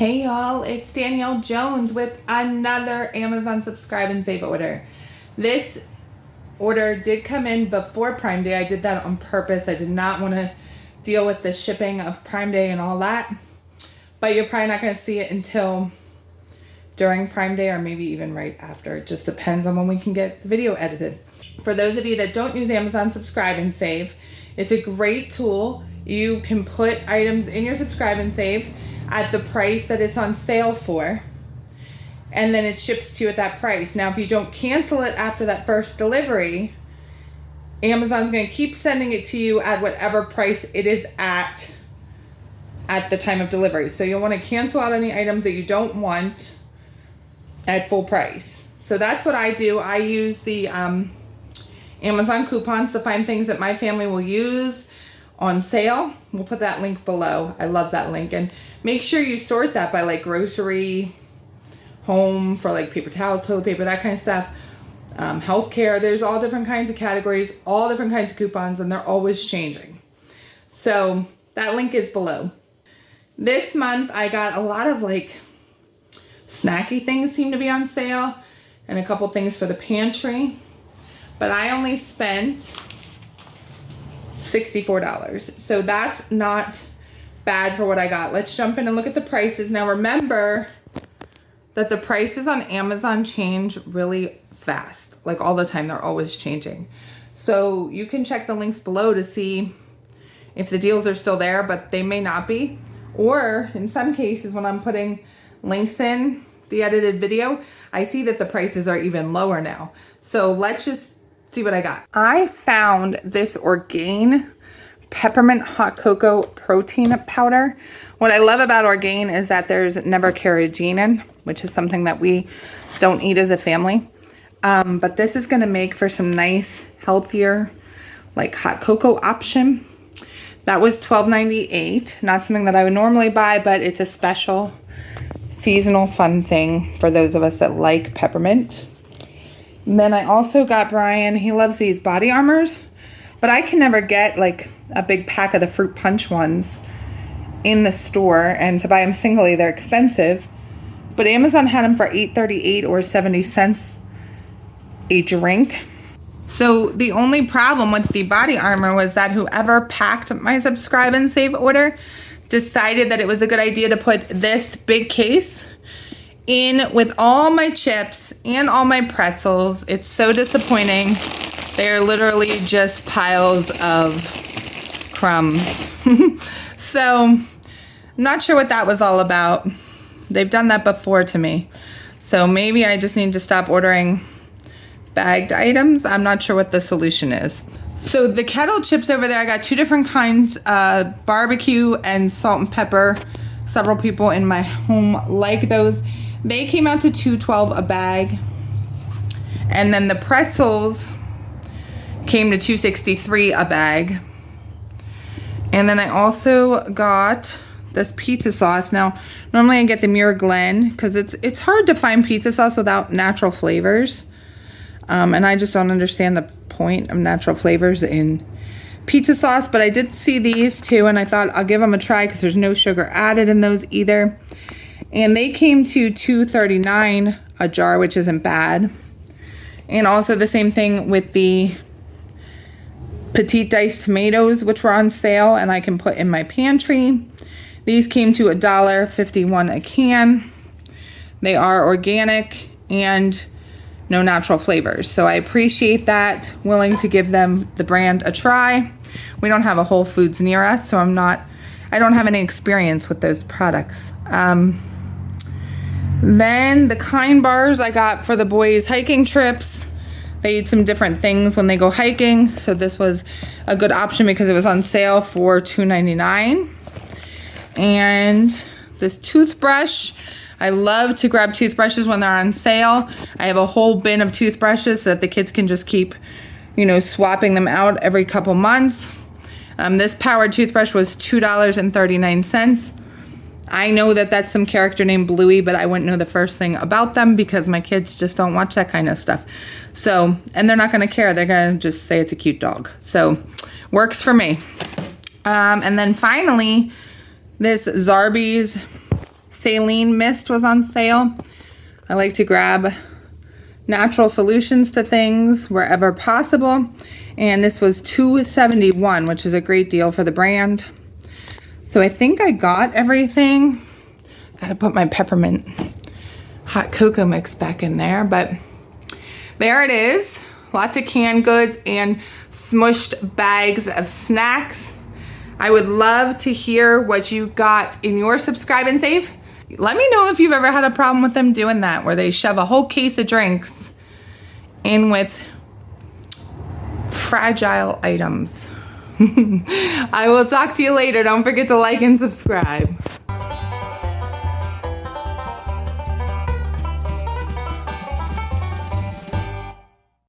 Hey y'all, it's Danielle Jones with another Amazon subscribe and save order. This order did come in before Prime Day. I did that on purpose. I did not want to deal with the shipping of Prime Day and all that. But you're probably not going to see it until during Prime Day or maybe even right after. It just depends on when we can get the video edited. For those of you that don't use Amazon Subscribe and Save, it's a great tool. You can put items in your Subscribe and Save at the price that it's on sale for, and then it ships to you at that price. Now, if you don't cancel it after that first delivery, Amazon's going to keep sending it to you at whatever price it is at the time of delivery. So you'll want to cancel out any items that you don't want at full price. So that's what I do. I use the Amazon coupons to find things that my family will use on sale. We'll put that link below. I love that link. And make sure you sort that by like grocery, home for like paper towels, toilet paper, that kind of stuff. Healthcare, there's all different kinds of categories, all different kinds of coupons, and they're always changing. So that link is below. This month I got a lot of like snacky things seem to be on sale and a couple things for the pantry, but I only spent $64. So that's not bad for what I got. Let's jump in and look at the prices. Now remember that the prices on Amazon change really fast, like all the time. They're always changing. So you can check the links below to see if the deals are still there, but they may not be. Or in some cases, when I'm putting links in the edited video, I see that the prices are even lower now. So let's just see what I got. I found this Orgain peppermint hot cocoa protein powder. What I love about Orgain is that there's never carrageenan, which is something that we don't eat as a family. But this is gonna make for some nice, healthier, like hot cocoa option. That was $12.98. Not something that I would normally buy, but it's a special seasonal fun thing for those of us that like peppermint. And then I also got Brian, he loves these body armors, but I can never get like a big pack of the fruit punch ones in the store, and to buy them singly, they're expensive. But Amazon had them for $8.38 or 70 cents a drink. So the only problem with the body armor was that whoever packed my subscribe and save order decided that it was a good idea to put this big case in with all my chips and all my pretzels. It's so disappointing. They're literally just piles of crumbs. So I'm not sure what that was all about. They've done that before to me. So maybe I just need to stop ordering bagged items. I'm not sure what the solution is. So the kettle chips over there, I got two different kinds, barbecue and salt and pepper. Several people in my home like those. They came out to $2.12 a bag. And then the pretzels came to $2.63 a bag. And then I also got this pizza sauce. Now, normally I get the Muir Glen because it's hard to find pizza sauce without natural flavors. And I just don't understand the point of natural flavors in pizza sauce. But I did see these too, and I thought I'll give them a try because there's no sugar added in those either. And they came to $2.39 a jar, which isn't bad. And also the same thing with the petite diced tomatoes, which were on sale and I can put in my pantry. These came to $1.51 a can. They are organic and no natural flavors. So I appreciate that, willing to give them the brand a try. We don't have a Whole Foods near us, so I don't have any experience with those products. Then the Kind bars I got for the boys' hiking trips. They eat some different things when they go hiking, so this was a good option because it was on sale for $2.99. And this toothbrush, I love to grab toothbrushes when they're on sale. I have a whole bin of toothbrushes so that the kids can just keep, swapping them out every couple months. This powered toothbrush was $2.39. I know that that's some character named Bluey, but I wouldn't know the first thing about them because my kids just don't watch that kind of stuff. So, and they're not going to care. They're going to just say it's a cute dog. So, works for me. And then finally, this Zarbee's saline mist was on sale. I like to grab natural solutions to things wherever possible. And this was $2.71, which is a great deal for the brand. So I think I got everything. Gotta put my peppermint hot cocoa mix back in there, but there it is. Lots of canned goods and smushed bags of snacks. I would love to hear what you got in your subscribe and save. Let me know if you've ever had a problem with them doing that, where they shove a whole case of drinks in with fragile items. I will talk to you later. Don't forget to like and subscribe.